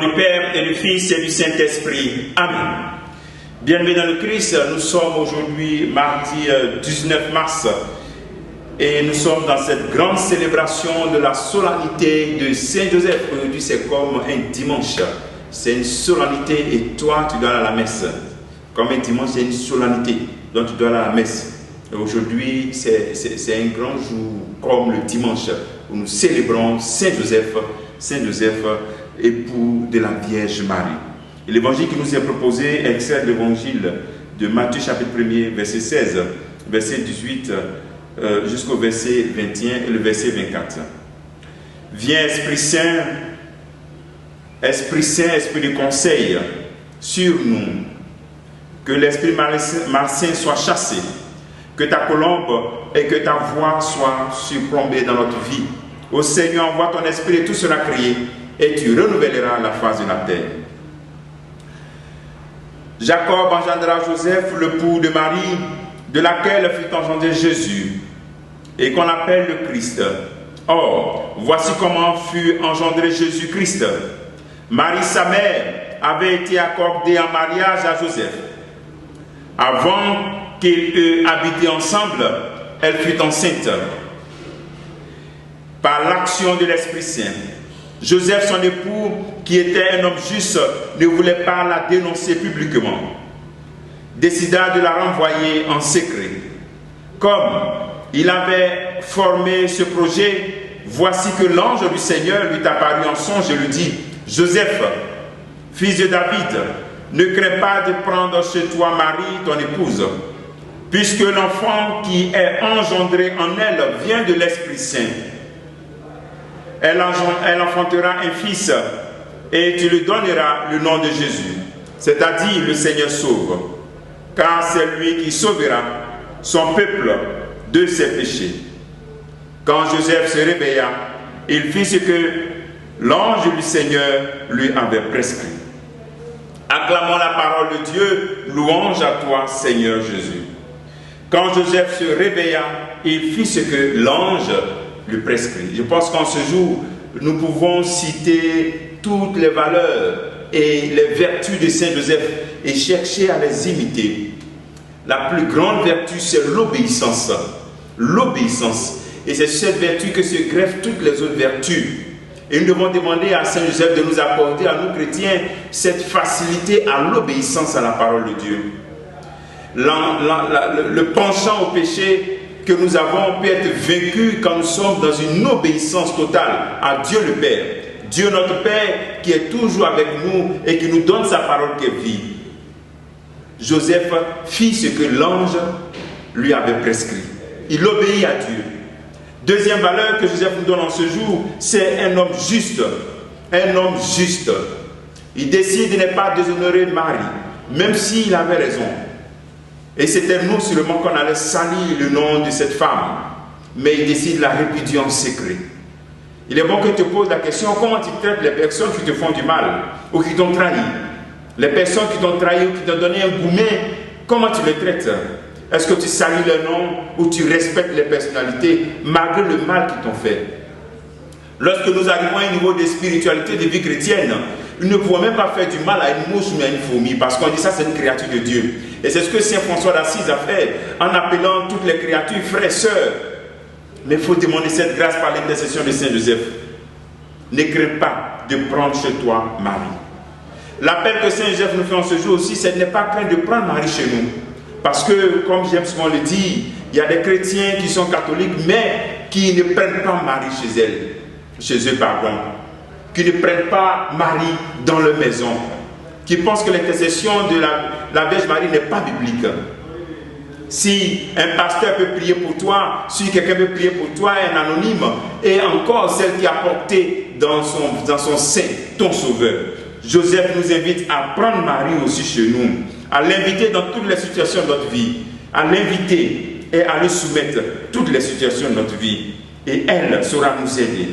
nom du Père et du Fils et du Saint-Esprit. Amen. Bienvenue dans le Christ. Nous sommes aujourd'hui mardi 19 mars et nous sommes dans cette grande célébration de la solennité de Saint-Joseph. Aujourd'hui, c'est comme un dimanche. C'est une solennité et toi, tu dois aller à la messe. Comme un dimanche, c'est une solennité. Donc, tu dois aller à la messe. Et aujourd'hui, c'est un grand jour comme le dimanche où nous célébrons Saint-Joseph, époux de la Vierge Marie. Et l'évangile qui nous est proposé est extrait de l'évangile de Matthieu chapitre 1er, verset 16, verset 18 jusqu'au verset 21 et le verset 24. Viens Esprit Saint, Esprit de conseil sur nous, que l'esprit malsain soit chassé, que ta colombe et que ta voix soient surplombées dans notre vie. Ô Seigneur, envoie ton esprit et tout sera créé, et tu renouvelleras la face de la terre. Jacob engendra Joseph, l'époux de Marie, de laquelle fut engendré Jésus, et qu'on appelle le Christ. Or, voici comment fut engendré Jésus-Christ. Marie, sa mère, avait été accordée en mariage à Joseph. Avant qu'ils eussent habité ensemble, elle fut enceinte. Par l'action de l'Esprit Saint, Joseph, son époux, qui était un homme juste, ne voulait pas la dénoncer publiquement. Décida de la renvoyer en secret. Comme il avait formé ce projet, voici que l'ange du Seigneur lui apparut en songe et lui dit: Joseph, fils de David, ne crains pas de prendre chez toi Marie, ton épouse, puisque l'enfant qui est engendré en elle vient de l'Esprit Saint. Elle enfantera un fils et tu lui donneras le nom de Jésus, c'est-à-dire le Seigneur sauve, car c'est lui qui sauvera son peuple de ses péchés. Quand Joseph se réveilla, il fit ce que l'ange du Seigneur lui avait prescrit. Acclamons la parole de Dieu, louange à toi, Seigneur Jésus. Quand Joseph se réveilla, il fit ce que l'ange lui prescrit. Je pense qu'en ce jour, nous pouvons citer toutes les valeurs et les vertus de Saint Joseph et chercher à les imiter. La plus grande vertu, c'est l'obéissance. L'obéissance. Et c'est cette vertu que se greffent toutes les autres vertus. Et nous devons demander à Saint Joseph de nous accorder, à nous chrétiens, cette facilité à l'obéissance à la parole de Dieu. Le penchant au péché que nous avons peut être vaincu quand nous sommes dans une obéissance totale à Dieu le Père. Dieu notre Père qui est toujours avec nous et qui nous donne sa parole qui est vie. Joseph fit ce que l'ange lui avait prescrit. Il obéit à Dieu. Deuxième valeur que Joseph nous donne en ce jour, c'est un homme juste. Un homme juste. Il décide de ne pas déshonorer Marie, même s'il avait raison. Et c'était nous seulement qu'on allait salir le nom de cette femme. Mais il décide de la répudier en secret. Il est bon que tu te poses la question, comment tu traites les personnes qui te font du mal ou qui t'ont trahi? Les personnes qui t'ont trahi ou qui t'ont donné un gourmet, comment tu les traites? Est-ce que tu salis leur nom ou tu respectes les personnalités malgré le mal qu'ils t'ont fait? Lorsque nous arrivons à un niveau de spiritualité, de vie chrétienne, nous ne pouvons même pas faire du mal à une mouche ou à une fourmi parce qu'on dit ça c'est une créature de Dieu. Et c'est ce que Saint François d'Assise a fait en appelant toutes les créatures frères et sœurs. Mais il faut demander cette grâce par l'intercession de Saint Joseph. Ne crains pas de prendre chez toi Marie. L'appel que Saint Joseph nous fait en ce jour aussi, c'est de ne pas craindre de prendre Marie chez nous. Parce que, comme j'aime souvent le dire, il y a des chrétiens qui sont catholiques, mais qui ne prennent pas Marie chez eux, qui ne prennent pas Marie dans leur maison, qui pensent que l'intercession de la Vierge Marie n'est pas biblique. Si un pasteur peut prier pour toi, si quelqu'un peut prier pour toi, un anonyme, et encore celle qui a porté dans son sein ton sauveur. Joseph nous invite à prendre Marie aussi chez nous, à l'inviter dans toutes les situations de notre vie, à l'inviter et à lui soumettre toutes les situations de notre vie. Et elle saura nous aider.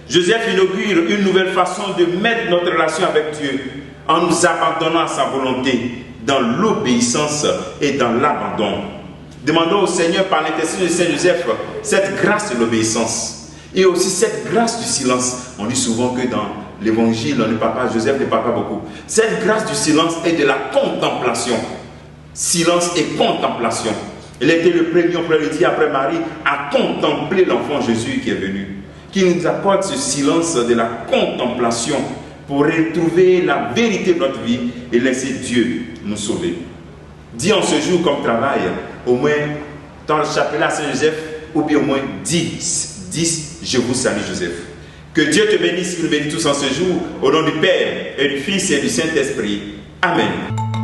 Joseph inaugure une nouvelle façon de mettre notre relation avec Dieu en nous abandonnant à sa volonté, dans l'obéissance et dans l'abandon. Demandons au Seigneur par l'intercession de Saint Joseph cette grâce de l'obéissance et aussi cette grâce du silence. On dit souvent que dans l'évangile, on ne parle pas, Joseph ne parle pas beaucoup. Cette grâce du silence est de la contemplation. Silence et contemplation. Il était le premier, on pourrait le dire, après Marie, à contempler l'enfant Jésus qui est venu. Qui nous apporte ce silence de la contemplation pour retrouver la vérité de notre vie et laisser Dieu nous sauver. Dis en ce jour comme travail, au moins dans le chapelet à Saint-Joseph, ou bien au moins 10, je vous salue Joseph. Que Dieu te bénisse, nous bénisse tous en ce jour, au nom du Père et du Fils et du Saint-Esprit. Amen.